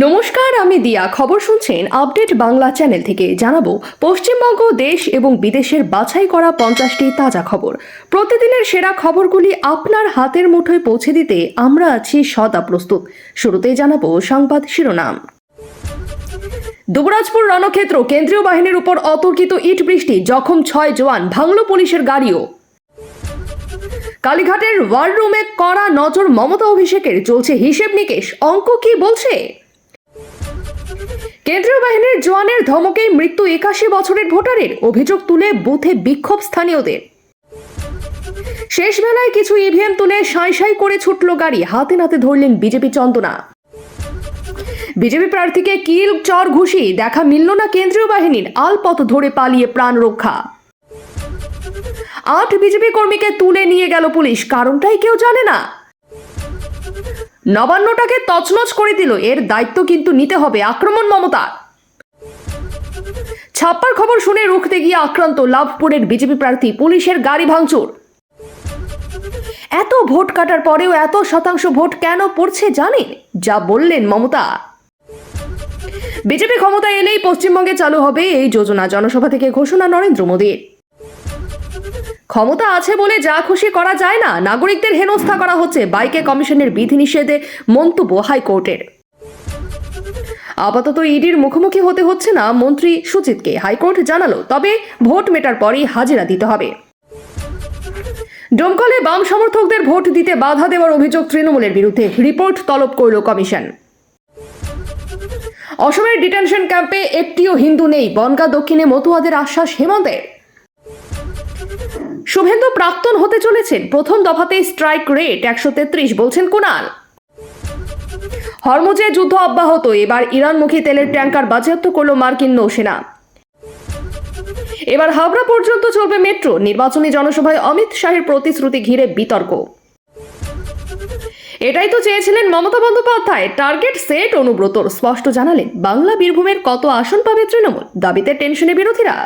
নমস্কার, আমি দিয়া। খবর শুনছেন আপডেট বাংলা চ্যানেল থেকে। জানাবো পশ্চিমবঙ্গ, দেশ এবং বিদেশের বাছাই করা 50টি তাজা খবর। প্রতিদিনের সেরা খবরগুলি আপনার হাতের মুঠোয় পৌঁছে দিতে আমরা আছি সদা প্রস্তুত। শুরুতেই জানাবো সংবাদ শিরোনাম। দুবরাজপুর রণক্ষেত্র, কেন্দ্রীয় বাহিনীর উপর অতর্কিত ইট বৃষ্টি, জখম 6 জওয়ান, ভাঙল পুলিশের গাড়িও। কালীঘাটের ওয়ার রুমে কড়া নজর মমতা অভিষেকের, চলছে হিসেব নিকেশ। অঙ্ক কি বলছে? কেন্দ্রীয় বাহিনীর জওয়ানের ধমকেই মৃত্যু 81 বছরের ভোটারের, অভিযোগ তুলে বুথে বিক্ষোভ স্থানীয়দের। শেষ বেলায় কিছু ইভিএম তুলে সাঁই সাঁই করে ছুটল গাড়ি, হাতে নাতে ধরলেন বিজেপি চন্দনা। বিজেপি প্রার্থীকে কিল চর ঘুষি, দেখা মিলল না কেন্দ্রীয় বাহিনীর, আলপথ ধরে পালিয়ে প্রাণ রক্ষা। 8 বিজেপি কর্মীকে তুলে নিয়ে গেল পুলিশ, কারণটাই কেউ জানে না। নবান্নটাকে তছনছ করে দিল, এর দায়িত্ব কিন্তু নিতে হবে আক্রমণ মমতা। ছাপ্পার খবর শুনে রুখতে গিয়ে আক্রান্ত লাভপুরের বিজেপি প্রার্থী, পুলিশের গাড়ি ভাঙচুর। এত ভোট কাটার পরেও এত শতাংশ ভোট কেন পড়ছে জানেন? যা বললেন মমতা। বিজেপি ক্ষমতায় এলেই পশ্চিমবঙ্গে চালু হবে এই যোজনা, জনসভা থেকে ঘোষণা নরেন্দ্র মোদীর। ক্ষমতা আছে বলে যা খুশি করা যায় না, নাগরিকদের হেনস্থা করা হচ্ছে, বাইকে কমিশনের বিধিনিষেধে মন্তব্য হাইকোর্টের। আপাতত ইডির মুখোমুখি হতে হচ্ছে না মন্ত্রী সুচিতকে, হাইকোর্ট জানালো, তবে ভোট মেটার পরই হাজিরা দিতে হবে। ডোমকলে বাম সমর্থকদের ভোট দিতে বাধা দেওয়ার অভিযোগ তৃণমূলের বিরুদ্ধে, রিপোর্ট তলব করল কমিশন। অসমের ডিটেনশন ক্যাম্পে একটিও হিন্দু নেই, বনগাঁ দক্ষিণে মতুয়াদের আশ্বাস হেমন্তের। শুভেন্দু প্রাক্তন হতে চলেছেন, প্রথম দফাতেই স্ট্রাইক রেট 133, বলছেন কুণাল। হরমুজে যুদ্ধ অব্যাহত, এবার ইরানমুখী তেলের ট্যাঙ্কার বাজেয়াপ্ত করল মার্কিন নৌসেনা। এবার হাওড়া পর্যন্ত চলবে মেট্রো, নির্বাচনী জনসভায় অমিত শাহের প্রতিশ্রুতি ঘিরে বিতর্ক। এটাই তো চেয়েছিলেন মমতা বন্দ্যোপাধ্যায়, টার্গেট সেট অনুব্রতর, স্পষ্ট জানালেন বাংলা বীরভূমের কত আসন পাবে তৃণমূল, দাবিতে টেনশনে বিরোধীরা।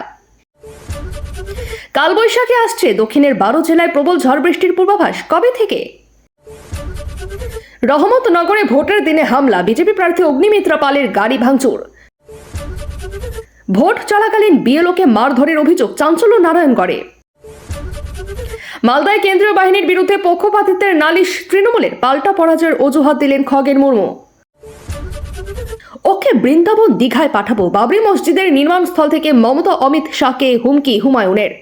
কালবৈশাখী আসছে, দক্ষিণের 12 জেলায় প্রবল ঝড় বৃষ্টির পূর্বাভাস, কবে থেকে? রহমতনগরে ভোটের দিনে হামলা, বিজেপি প্রার্থী অগ্নিমিত্রা পালের গাড়ি ভাঙচুর। ভোট চলাকালীন বিএলওকে মারধরের অভিযোগ, চাঞ্চল্য নারায়ণগড়ে। মালদায় কেন্দ্রীয় বাহিনীর বিরুদ্ধে পক্ষপাতিত্বের নালিশ তৃণমূলের, পাল্টা পরাজয়ের অজুহাত দিলেন খগেন মুর্মু। ওকে বৃন্দাবন দীঘায় পাঠাবো, বাবরি মসজিদের নির্মাণস্থল থেকে মমতা অমিত শাহকে হুমকি হুমায়ুনের।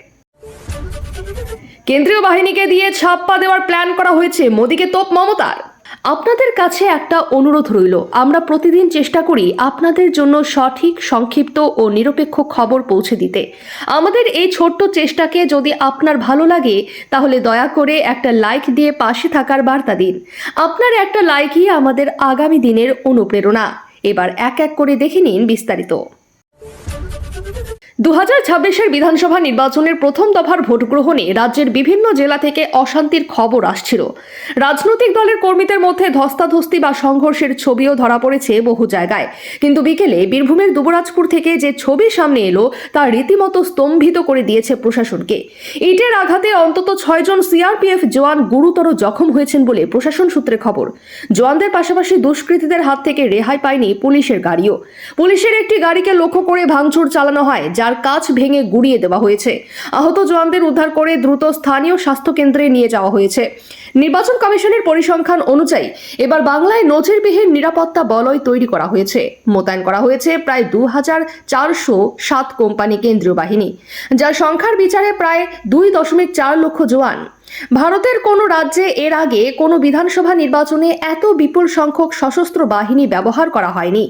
কেন্দ্রীয় বাহিনীকে দিয়ে ছাপ্পা দেওয়ার প্ল্যান করা হয়েছে, মোদীকে তোপ মমতার। আপনাদের কাছে একটা অনুরোধ রইল, আমরা প্রতিদিন চেষ্টা করি আপনাদের জন্য সঠিক, সংক্ষিপ্ত ও নিরপেক্ষ খবর পৌঁছে দিতে। আমাদের এই ছোট্ট চেষ্টাকে যদি আপনার ভালো লাগে তাহলে দয়া করে একটা লাইক দিয়ে পাশে থাকার বার্তা দিন। আপনার একটা লাইকই আমাদের আগামী দিনের অনুপ্রেরণা। এবার এক এক করে দেখে নিন বিস্তারিত। 2026 বিধানসভা নির্বাচনের প্রথম দফার ভোট গ্রহণে রাজ্যের বিভিন্ন জেলা থেকে অশান্তির খবর আসছিল। রাজনৈতিক দলের কর্মীদের মধ্যে ধস্তাধস্তি বা সংঘর্ষের ছবিও ধরা পড়েছে বহু জায়গায়। কিন্তু বিকেলে বীরভূমের দুবরাজপুর থেকে যে ছবি সামনে এলো তা রীতিমতো স্তম্ভিত করে দিয়েছে প্রশাসনকে। ইটের আঘাতে অন্তত 6 জন সিআরপিএফ জওয়ান গুরুতর জখম হয়েছেন বলে প্রশাসন সূত্রে খবর। জওয়ানদের পাশাপাশি দুষ্কৃতীদের হাত থেকে রেহাই পায়নি পুলিশের গাড়িও। পুলিশের একটি গাড়িকে লক্ষ্য করে ভাঙচুর চালানো হয়, যার কাঁচ ভেঙে গুড়িয়ে দেওয়া হয়েছে। আহত জওয়ানদের উদ্ধার করে দ্রুত স্থানীয় স্বাস্থ্যকেন্দ্রে নিয়ে যাওয়া হয়েছে। নির্বাচন কমিশনের পরিসংখ্যান অনুযায়ী এবার বাংলায় নজিরবিহীন নিরাপত্তা বলয় তৈরি করা হয়েছে। মোতায়েন করা হয়েছে প্রায় 2407 কোম্পানি কেন্দ্রীয় বাহিনী, যার সংখ্যার বিচারে প্রায় 2.4 লক্ষ জওয়ান। ভারতের কোনো রাজ্যে এর আগে কোনো বিধানসভা নির্বাচনে এত বিপুল সংখ্যক সশস্ত্র বাহিনী ব্যবহার করা হয়নি।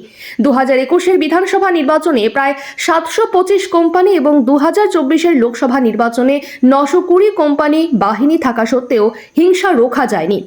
2021 বিধানসভা নির্বাচনে প্রায় 725 কোম্পানি এবং 2024 লোকসভা নির্বাচনে 920 কোম্পানি বাহিনী থাকা সত্ত্বেও হিংসা রোখা যায়নি।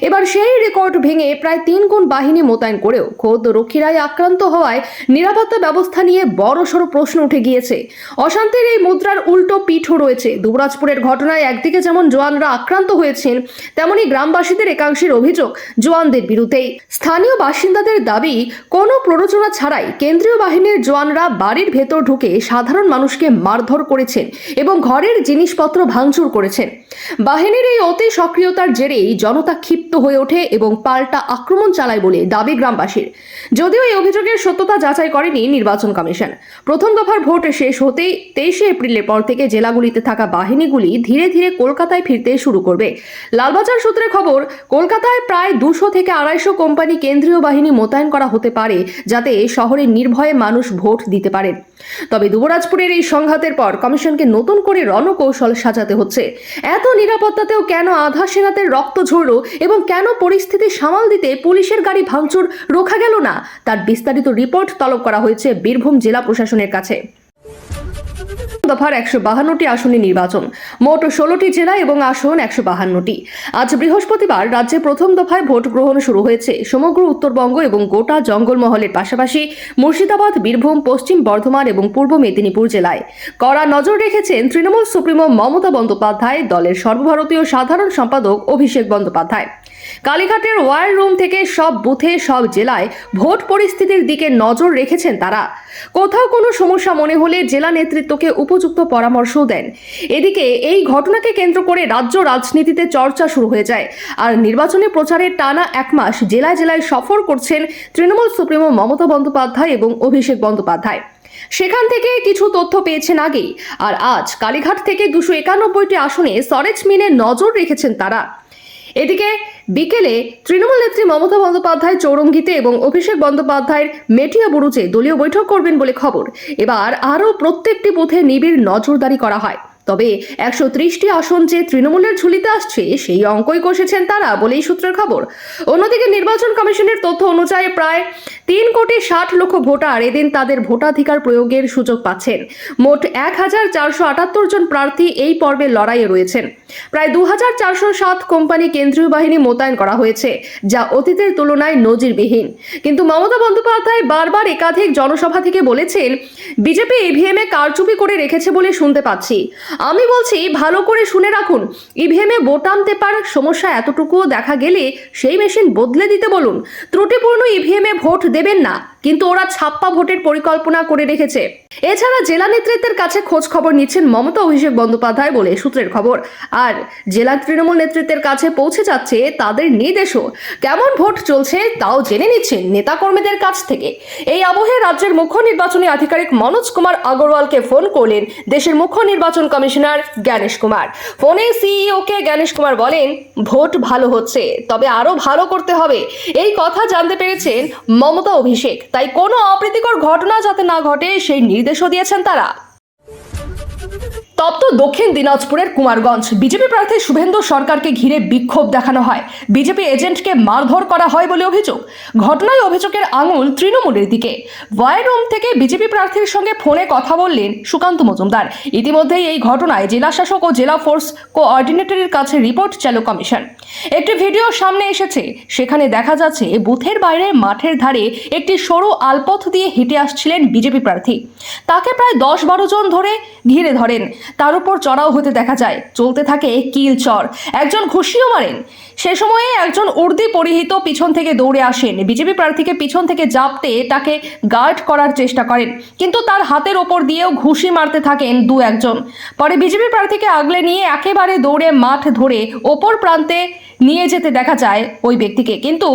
এবার সেই রেকর্ড ভেঙে প্রায় 3 গুণ বাহিনী মোতায়েন করেও খোদ রক্ষীরাই আক্রান্ত হওয়ায় নিরাপত্তা ব্যবস্থা নিয়ে বড়সড় প্রশ্ন উঠে গিয়েছে। অশান্তির এই মুদ্রার উল্টো পিঠও রয়েছে। দুবরাজপুরের ঘটনায় একদিকে যেমন জওয়ানরা জওয়ানরা আক্রান্ত হয়েছেন, তেমনি গ্রামবাসীদের একাংশের অভিযোগ জওয়ানদের বিরুদ্ধেই। স্থানীয় বাসিন্দাদের দাবি, কোনো প্ররোচনা ছাড়াই কেন্দ্রীয় বাহিনীর জওয়ানরা বাড়ির ভেতর ঢুকে সাধারণ মানুষকে মারধর করেছেন এবং ঘরের জিনিসপত্র ভাঙচুর করেছেন। বাহিনীর এই অতি সক্রিয়তার জেরেই জনতা ক্ষিপ্ত হয়ে ওঠে এবং পাল্টা আক্রমণ চালায় বলে দাবি গ্রামবাসীর। যদিও এই অভিযোগের সত্যতা যাচাই করেনি নির্বাচন কমিশন। প্রথম দফার ভোট শেষ হতেই 23 এপ্রিলের পর থেকে জেলাগুলিতে থাকা বাহিনীগুলি ধীরে ধীরে কলকাতায় ফিরতে শুরু করবে। লালবাজার সূত্রে খবর, কলকাতায় প্রায় 200 থেকে 250 কোম্পানি কেন্দ্রীয় বাহিনী মোতায়েন করা হতে পারে, যাতে শহরে নির্ভয়ে মানুষ ভোট দিতে পারেন। তবে দুবরাজপুরের এই সংঘাতের পর কমিশনকে নতুন করে রণকৌশল সাজাতে হচ্ছে। এত নিরাপত্তাতেও কেন আধা সেনাদের রক্ত ঝরল এবং কেন পরিস্থিতি সামাল দিতে পুলিশের গাড়ি ভাঙচুর রোখা গেল না, তার বিস্তারিত রিপোর্ট তলব করা হয়েছে বীরভূম জেলা প্রশাসনের কাছে। দফার 152টি আসনে নির্বাচন, মোট 16টি জেলা এবং আসন 152টি। আজ বৃহস্পতিবার রাজ্যে প্রথম দফায় ভোট গ্রহণ শুরু হয়েছে। সমগ্র উত্তরবঙ্গ এবং গোটা জঙ্গলমহলের পাশাপাশি মুর্শিদাবাদ, বীরভূম, পশ্চিম বর্ধমান এবং পূর্ব মেদিনীপুর জেলায় কড়া নজর রেখেছেন তৃণমূল সুপ্রিমো মমতা বন্দ্যোপাধ্যায়, দলের সর্বভারতীয় সাধারণ সম্পাদক অভিষেক বন্দ্যোপাধ্যায়। কালীঘাটের ওয়ার রুম থেকে সব বুথে, সব জেলায় ভোট পরিস্থিতির দিকে নজর রেখেছেন তারা। কোথাও কোনো সমস্যা মনে হলে জেলা নেতৃত্বকে উপযুক্ত পরামর্শও দেন। এদিকে এই ঘটনাকে কেন্দ্র করে রাজ্য রাজনীতিতে চর্চা শুরু হয়ে যায়। আর নির্বাচনী প্রচারের টানা 1 মাস জেলায় জেলায় সফর করছেন তৃণমূল সুপ্রিমো মমতা বন্দ্যোপাধ্যায় এবং অভিষেক বন্দ্যোপাধ্যায়। সেখান থেকে কিছু তথ্য পেয়েছেন আগেই, আর আজ কালীঘাট থেকে 291টি আসনে সরেজমিনে নজর রেখেছেন তারা। এদিকে বিকেলে তৃণমূল নেত্রী মমতা বন্দ্যোপাধ্যায় চৌরঙ্গিতে এবং অভিষেক বন্দ্যোপাধ্যায়ের মেটিয়াবুরুজে দলীয় বৈঠক করবেন বলে খবর। এবার আরও প্রত্যেকটি বুথে নিবিড় নজরদারি করা হয়। তবে 130টি আসন যে তৃণমূলের ঝুলিতে আসছে, সেই অঙ্কই কষেছেন তারা বলেই সূত্রের খবর। অন্যদিকে নির্বাচন কমিশনের তথ্য অনুযায়ী প্রায় 3,60,00,000 ভোটার এদিন তাদের ভোটাধিকার প্রয়োগের সুযোগ পাচ্ছেন। মোট 1,478 জন প্রার্থী এই পর্বের লড়াইয়ে রয়েছেন। প্রায় 2,407 কোম্পানি কেন্দ্রীয় বাহিনী মোতায়েন করা হয়েছে, যা অতীতের তুলনায় নজিরবিহীন। কিন্তু মমতা বন্দ্যোপাধ্যায় বারবার একাধিক জনসভা থেকে বলেছেন, বিজেপি ইভিএমে কারচুপি করে রেখেছে বলে শুনতে পাচ্ছি। আমি বলছি, ভালো করে শুনে রাখুন, ইভিএমে বোতাম টেপার সমস্যা এতটুকুও দেখা গেলে সেই মেশিন বদলে দিতে বলুন। ত্রুটিপূর্ণ ইভিএমে ভোট দেবেন না, কিন্তু ওরা ছাপ্পা ভোটের পরিকল্পনা করে রেখেছে। এছাড়া জেলা নেতৃত্বের কাছে খোঁজ খবর নিচ্ছেন মমতা অভিষেক বন্দ্যোপাধ্যায় বলে সূত্রের খবর। আর জেলা তৃণমূল নেতৃত্বের কাছে পৌঁছে যাচ্ছে তাদের নির্দেশও। কেমন ভোট চলছে তাও জেনে নিচ্ছেন নেতাকর্মীদের কাছ থেকে। এই আবহে রাজ্যের মুখ্য নির্বাচনী আধিকারিক মনোজ কুমার আগরওয়ালকে ফোন করলেন দেশের মুখ্য নির্বাচন কমিশনার জ্ঞানেশ কুমার। ফোনে সিইওকে জ্ঞানেশ কুমার বলেন, ভোট ভালো হচ্ছে, তবে আরো ভালো করতে হবে। এই কথা জানতে পেরেছেন মমতা অভিষেক, তাই কোনো অপ্রীতিকর ঘটনা যাতে না ঘটে সেই নির্দেশও দিয়েছেন তারা। তপ্ত দক্ষিণ দিনাজপুরের কুমারগঞ্জ। বিজেপি প্রার্থী শুভেন্দু সরকারকে ঘিরে বিক্ষোভ দেখানো হয়, বিজেপি এজেন্টকে মারধর করা হয় বলে অভিযোগ। ঘটনায় অভিযোগের আঙুল তৃণমূলের দিকে। ওয়ার রুম থেকে বিজেপি প্রার্থীর সঙ্গে ফোনে কথা বললেন সুকান্ত মজুমদার। ইতিমধ্যেই এই ঘটনায় জেলা শাসক ও জেলা ফোর্স কোঅর্ডিনেটরের কাছে রিপোর্ট চালু কমিশন। একটি ভিডিও সামনে এসেছে, সেখানে দেখা যাচ্ছে বুথের বাইরে মাঠের ধারে একটি সরু আলপথ দিয়ে হেঁটে আসছিলেন বিজেপি প্রার্থী। তাকে প্রায় 10-12 জন ধরে ঘিরে ধরেন, তার উপর চড়াও হতে দেখা যায়। চলতে থাকে কিল চর, একজন ঘুষিও মারেন। সে সময়ে একজন উর্দি পরিহিত পিছন থেকে দৌড়ে আসেন, বিজেপি প্রার্থীকে পিছন থেকে জাপটে তাকে গার্ড করার চেষ্টা করেন, কিন্তু তার হাতের ওপর দিয়েও ঘুষি মারতে থাকেন 2-1 জন। পরে বিজেপি প্রার্থীকে আগলে নিয়ে একেবারে দৌড়ে মাঠ ধরে ওপর প্রান্তে নিয়ে যেতে দেখা যায় ওই ব্যক্তিকে, কিন্তু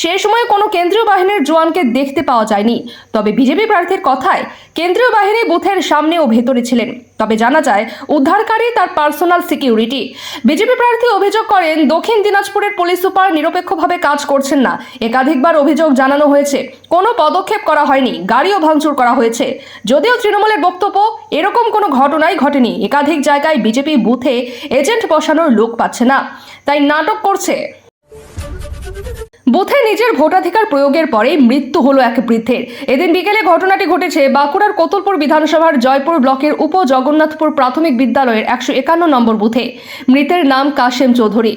সে সময় কোনো কেন্দ্রীয় বাহিনীর জওয়ানকে দেখতে পাওয়া যায়নি। তবে বিজেপি প্রার্থীর কথায় কেন্দ্রীয় বাহিনী বুথের সামনে ও ভেতরে ছিলেন। তবে জানা যায় উদ্ধারকারী তার পার্সোনাল সিকিউরিটি। বিজেপি প্রার্থী অভিযোগ করেন, দক্ষিণ দিনাজপুরের পুলিশ সুপার নিরপেক্ষভাবে কাজ করছেন না। একাধিকবার অভিযোগ জানানো হয়েছে, কোনো পদক্ষেপ করা হয়নি, গাড়িও ভাঙচুর করা হয়েছে। যদিও তৃণমূলের বক্তব্য, এরকম কোনো ঘটনাই ঘটেনি। একাধিক জায়গায় বিজেপি বুথে এজেন্ট বসানোর লোক পাচ্ছে না, তাই নাটক করছে। বুথে নিজের ভোটাধিকার প্রয়োগের পরে মৃত্যু হলো এক বৃদ্ধের। এদিন বিকেলে ঘটনাটি ঘটেছে বাঁকুড়ার কোতুলপুর বিধানসভার জয়পুর ব্লকের উপ জগন্নাথপুর প্রাথমিক বিদ্যালয়ের 151 নম্বর বুথে। মৃতের নাম কাশেম চৌধুরী।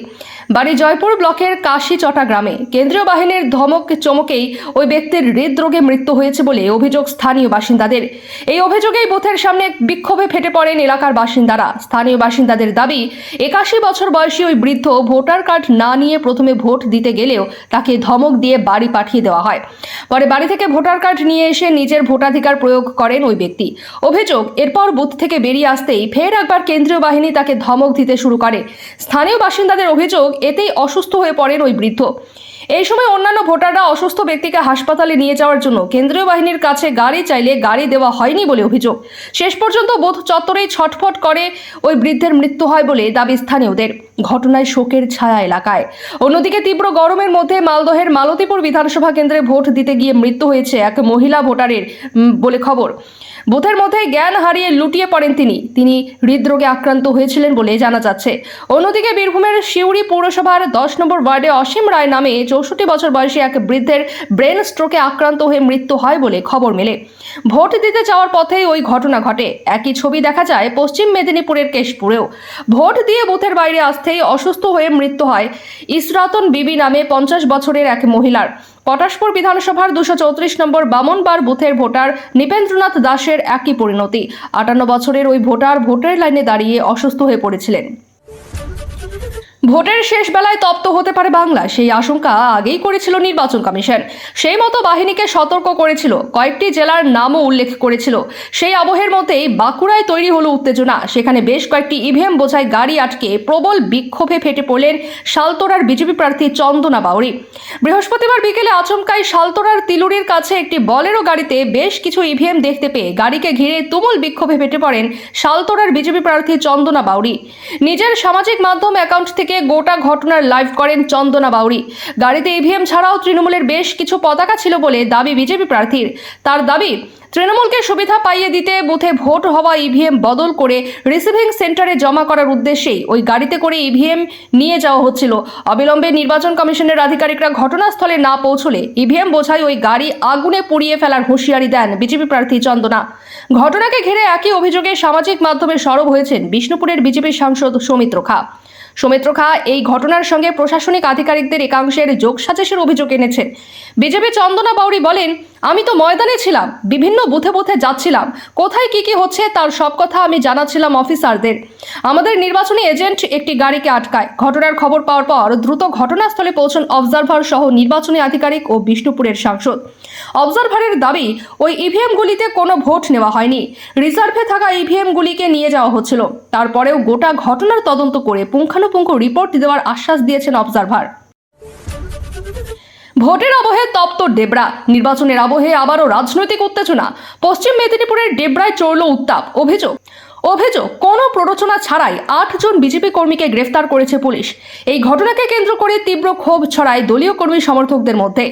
বাড়ি জয়পুর ব্লকের কাশিচটা গ্রামে। কেন্দ্রীয় বাহিনীর ধমক চমকেই ওই ব্যক্তির হৃদরোগে মৃত্যু হয়েছে বলে অভিযোগ স্থানীয় বাসিন্দাদের। এই অভিযোগেই বুথের সামনে বিক্ষোভে ফেটে পড়েন এলাকার বাসিন্দারা। স্থানীয় বাসিন্দাদের দাবি, 81 বছর বয়সী ওই বৃদ্ধ ভোটার কার্ড না নিয়ে প্রথমে ভোট দিতে গেলেও তাকে ধমক দিয়ে বাড়ি পাঠিয়ে দেওয়া হয়। পরে বাড়ি থেকে ভোটার কার্ড নিয়ে এসে নিজের ভোটাধিকার প্রয়োগ করেন ওই ব্যক্তি। অভিযোগ, এরপর বুথ থেকে বেরিয়ে আসতেই ফের একবার কেন্দ্রীয় বাহিনী তাকে ধমক দিতে শুরু করে। স্থানীয় বাসিন্দাদের অভিযোগ, এতেই অসুস্থ হয়ে পড়েন ওই বৃদ্ধ। এই সময় অন্যান্য ভোটাররা অসুস্থ ব্যক্তিকে হাসপাতালে নিয়ে যাওয়ার জন্য কেন্দ্রীয় বাহিনীর কাছে গাড়ি চাইলে গাড়ি দেওয়া হয়নি বলে অভিযোগ। শেষ পর্যন্ত বুথ চত্বরেই ছটফট করে ওই বৃদ্ধের মৃত্যু হয় বলে দাবি স্থানীয়দের। ঘটনায় শোকের ছায়া এলাকায়। অন্যদিকে তীব্র গরমের মধ্যে মালদহের মালতীপুর বিধানসভা কেন্দ্রে ভোট দিতে গিয়ে মৃত্যু হয়েছে এক মহিলা ভোটারের বলে খবর। বুথের মধ্যে জ্ঞান হারিয়ে লুটিয়ে পড়েন তিনি হৃদরোগে আক্রান্ত হয়েছিলেন বলে জানা যাচ্ছে। অন্যদিকে বীরভূমের সিউড়ি পৌরসভার 10 নম্বর ওয়ার্ডে অসীম রায় নামে 64 বছর বয়সী এক বৃদ্ধের ব্রেন স্ট্রোকে আক্রান্ত হয়ে মৃত্যু হয় বলে খবর মেলে। ভোট দিতে যাওয়ার পথেই ওই ঘটনা ঘটে। একই ছবি দেখা যায় পশ্চিম মেদিনীপুরের কেশপুরেও। ভোট দিয়ে বুথের বাইরে আসতেই অসুস্থ হয়ে মৃত্যু হয় ইসরাতন বিবি নামে 50 বছরের এক মহিলার। পটাশপুর বিধানসভার 234 নম্বর বামনবার বুথের ভোটার নিপেন্দ্রনাথ দাসের একই পরিণতি। 58 বছরের ওই ভোটার ভোটের লাইনে দাঁড়িয়ে অসুস্থ হয়ে পড়েছিলেন। ভোটের শেষ বেলায় তপ্ত হতে পারে বাংলা, সেই আশঙ্কা আগেই করেছিল নির্বাচন কমিশন। সেই মতো বাহিনীকে সতর্ক করেছিল, কয়েকটি জেলার নামও উল্লেখ করেছিল। সেই আবহের মধ্যেই বাঁকুড়ায় তৈরি হলো উত্তেজনা। সেখানে বেশ কয়েকটি ইভিএম বোঝাই গাড়ি আটকে প্রবল বিক্ষোভে ফেটে পড়লেন শালতোরার বিজেপি প্রার্থী চন্দনা বাউরি। বৃহস্পতিবার বিকেলে আচমকাই শালতোরার তিলুরির কাছে একটি বলেরো গাড়িতে বেশ কিছু ইভিএম দেখতে পেয়ে গাড়িকে ঘিরে তুমুল বিক্ষোভে ফেটে পড়েন শালতোরার বিজেপি প্রার্থী চন্দনা বাউরি। নিজের সামাজিক মাধ্যম অ্যাকাউন্ট থেকে গোটা ঘটনার লাইভ করেন চন্দনা বাউরি। গাড়িতে ইভিএম ছাড়াও তৃণমূলের বেশ কিছু পতাকা ছিল বলে দাবি বিজেপি প্রার্থীর। তার দাবি, তৃণমূলকে সুবিধা পাইয়ে দিতে বুথে ভোট হওয়া ইভিএম বদল করে রিসিভিং সেন্টারে জমা করার উদ্দেশ্যেই ওই গাড়িতে করে ইভিএম নিয়ে যাওয়া হচ্ছিল। অবিলম্বে নির্বাচন কমিশনের আধিকারিকরা ঘটনাস্থলে না পৌঁছলে ইভিএম বোঝাই ওই গাড়ি আগুনে পুড়িয়ে ফেলার হুঁশিয়ারি দেন বিজেপি প্রার্থী চন্দনা। ঘটনাকে ঘিরে একই অভিযোগে সামাজিক মাধ্যমে সরব হয়েছেন বিষ্ণুপুরের বিজেপির সাংসদ সৌমিত্র খাঁ। সৌমিত্র খাঁ এই ঘটনার সঙ্গে প্রশাসনিক আধিকারিকদের একাংশের যোগসাজশের অভিযোগ এনেছেন। বিজেপি চন্দনা বাউরি বলেন, আমি তো ময়দানে ছিলাম, বিভিন্ন বুথে বুথে যাচ্ছিলাম, কোথায় কি হচ্ছে তার সব কথা আমি জানাচ্ছিলাম অফিসারদের। আমাদের নির্বাচনী এজেন্ট একটি গাড়িকে আটকায়। ঘটনার খবর পাওয়ার পর দ্রুত ঘটনাস্থলে পৌঁছন অবজারভার সহ নির্বাচনী আধিকারিক ও বিষ্ণুপুরের সাংসদ। অবজারভারের দাবি, ওই ইভিএমগুলিতে কোনো ভোট নেওয়া হয়নি, রিজার্ভে থাকা ইভিএমগুলিকে নিয়ে যাওয়া হচ্ছিল। তারপরেও গোটা ঘটনার তদন্ত করে পুঙ্খানুপুঙ্খ রিপোর্ট দেওয়ার আশ্বাস দিয়েছেন অবজারভার। ভোটের আবহে তপ্ত ডেবরা, নির্বাচনের আবহে আবারও রাজনৈতিক উত্তেজনা। পশ্চিম মেদিনীপুরের ডেবরায় চড়ল উত্তাপ। অভিযোগ কোনো প্ররোচনা ছাড়াই 8 জন বিজেপি কর্মীকে গ্রেফতার করেছে পুলিশ। এই ঘটনাকে কেন্দ্র করে তীব্র ক্ষোভ ছড়ায় দলীয় কর্মী সমর্থকদের মধ্যে।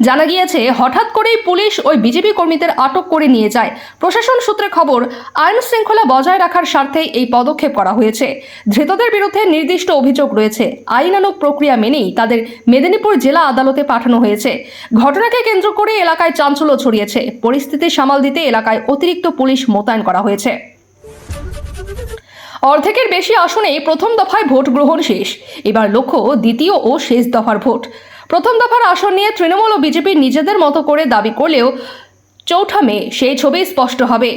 জানা গিয়েছে, হঠাৎ করেই পুলিশ ওই বিজেপি কর্মীদের আটক করে নিয়ে যায়। প্রশাসন সূত্রে খবর, আইন শৃঙ্খলা বজায় রাখার স্বার্থে এই পদক্ষেপ করা হয়েছে। ধৃতদের বিরুদ্ধে নির্দিষ্ট অভিযোগ রয়েছে। আইনানুগ প্রক্রিয়া মেনেই তাদের মেদিনীপুর জেলা আদালতে পাঠানো হয়েছে। ঘটনাকে কেন্দ্র করে এলাকায় চাঞ্চল্য ছড়িয়েছে। পরিস্থিতি সামাল দিতে এলাকায় অতিরিক্ত পুলিশ মোতায়েন করা হয়েছে। অর্ধেকের বেশি আসনেই প্রথম দফায় ভোট গ্রহণ শেষ। এবার লক্ষ্য দ্বিতীয় ও শেষ দফার ভোট। প্রথম দফার আসন নিয়ে তৃণমূল ও বিজেপি নিজেদের মতো করে দাবি করলেও 4 মে সেই ছবি স্পষ্ট হবে।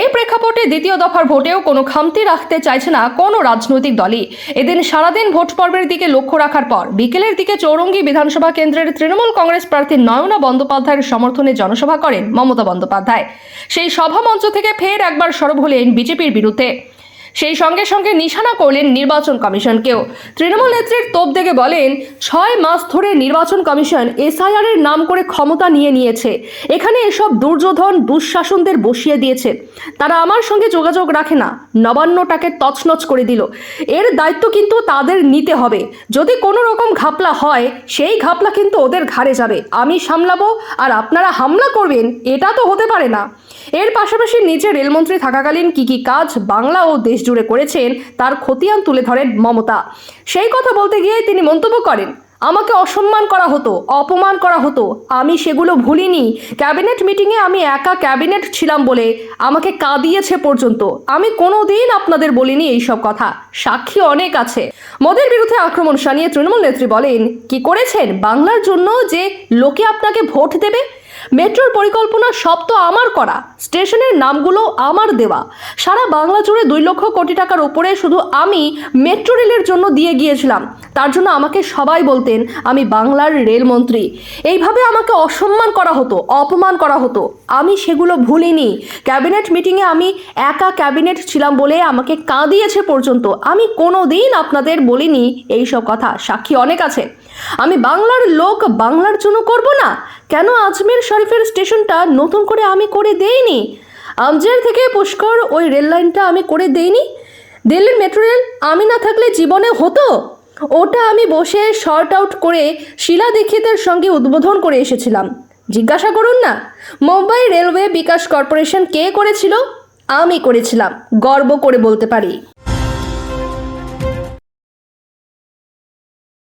এই প্রেক্ষাপটে দ্বিতীয় দফার ভোটেও কোনো খামতি রাখতে চাইছে না কোনো রাজনৈতিক দলই। এদিন সারাদিন ভোট পর্বের দিকে লক্ষ্য রাখার পর বিকেলের দিকে চৌরঙ্গী বিধানসভা কেন্দ্রের তৃণমূল কংগ্রেস প্রার্থী নয়না বন্দ্যোপাধ্যায়ের সমর্থনে জনসভা করেন মমতা বন্দ্যোপাধ্যায়। সেই সভা মঞ্চ থেকে ফের একবার সরব হলেন বিজেপির বিরুদ্ধে। সেই সঙ্গে সঙ্গে নিশানা করলেন নির্বাচন কমিশনকেও। তৃণমূল নেত্রীর তোপ দেখে বলেন, 6 মাস ধরে নির্বাচন কমিশন এসআইআর এর নাম করে ক্ষমতা নিয়েছে। এখানে এসব দুর্যোধন দুঃশাসনদের বসিয়ে দিয়েছে। তারা আমার সঙ্গে যোগাযোগ রাখে না, নবান্নটাকে তছনছ করে দিল। এর দায়িত্ব কিন্তু তাদের নিতে হবে। যদি কোনো রকম ঘাপলা হয়, সেই ঘাপলা কিন্তু ওদের ঘাড়ে যাবে। আমি সামলাবো আর আপনারা হামলা করবেন, এটা তো হতে পারে না। এর পাশাপাশি নিজে রেলমন্ত্রী থাকাকালীন কি কাজ বাংলা ও দেশ জুড়ে করেছেন তার খতিয়ান তুলে ধরেন মমতা। সেই কথা বলতে গিয়ে তিনি মন্তব্য করেন, আমাকে অসম্মান করা হতো, অপমান করা হতো, আমি সেগুলো ভুলিনি। ক্যাবিনেট মিটিংয়ে আমি একা ক্যাবিনেট ছিলাম বলে আমাকে কাঁদিয়েছে পর্যন্ত। আমি কোনোদিন আপনাদের বলিনি এইসব কথা, সাক্ষী অনেক আছে। মোদির বিরুদ্ধে আক্রমণ শানিয়ে তৃণমূল নেত্রী বলেন, কি করেছেন বাংলার জন্য যে লোকে আপনাকে ভোট দেবে? মেট্রোর পরিকল্পনা সব তো আমার করা, স্টেশনের নামগুলো আমার দেওয়া। সারা বাংলা জুড়ে 2 লক্ষ কোটি টাকার উপরে শুধু আমি মেট্রো রেলের জন্য দিয়ে গিয়েছিলাম। তার জন্য আমাকে সবাই বলতেন আমি বাংলার রেলমন্ত্রী। এইভাবে আমাকে অসম্মান করা হতো, অপমান করা হতো, আমি সেগুলো ভুলিনি। ক্যাবিনেট মিটিংয়ে আমি একা ক্যাবিনেট ছিলাম বলে আমাকে কাঁদিয়েছে পর্যন্ত। আমি কোনোদিন আপনাদের বলিনি এইসব কথা, সাক্ষী অনেক আছে। আমি বাংলার লোক, বাংলার জন্য করব না? কেন আজমের শরীফের স্টেশনটা নতুন করে আমি করে দেইনি? আমজের থেকে পুষ্কর ওই রেল লাইনটা আমি করে দেইনি? দিল্লির মেট্রো রেল আমি না থাকলে জীবনে হতো? ওটা আমি বসে শর্ট আউট করে শিলা দীক্ষিতের সঙ্গে উদ্বোধন করে এসেছিলাম। জিজ্ঞাসা করুন না, মুম্বাই রেলওয়ে বিকাশ কর্পোরেশন কে করেছিল? আমি করেছিলাম, গর্ব করে বলতে পারি।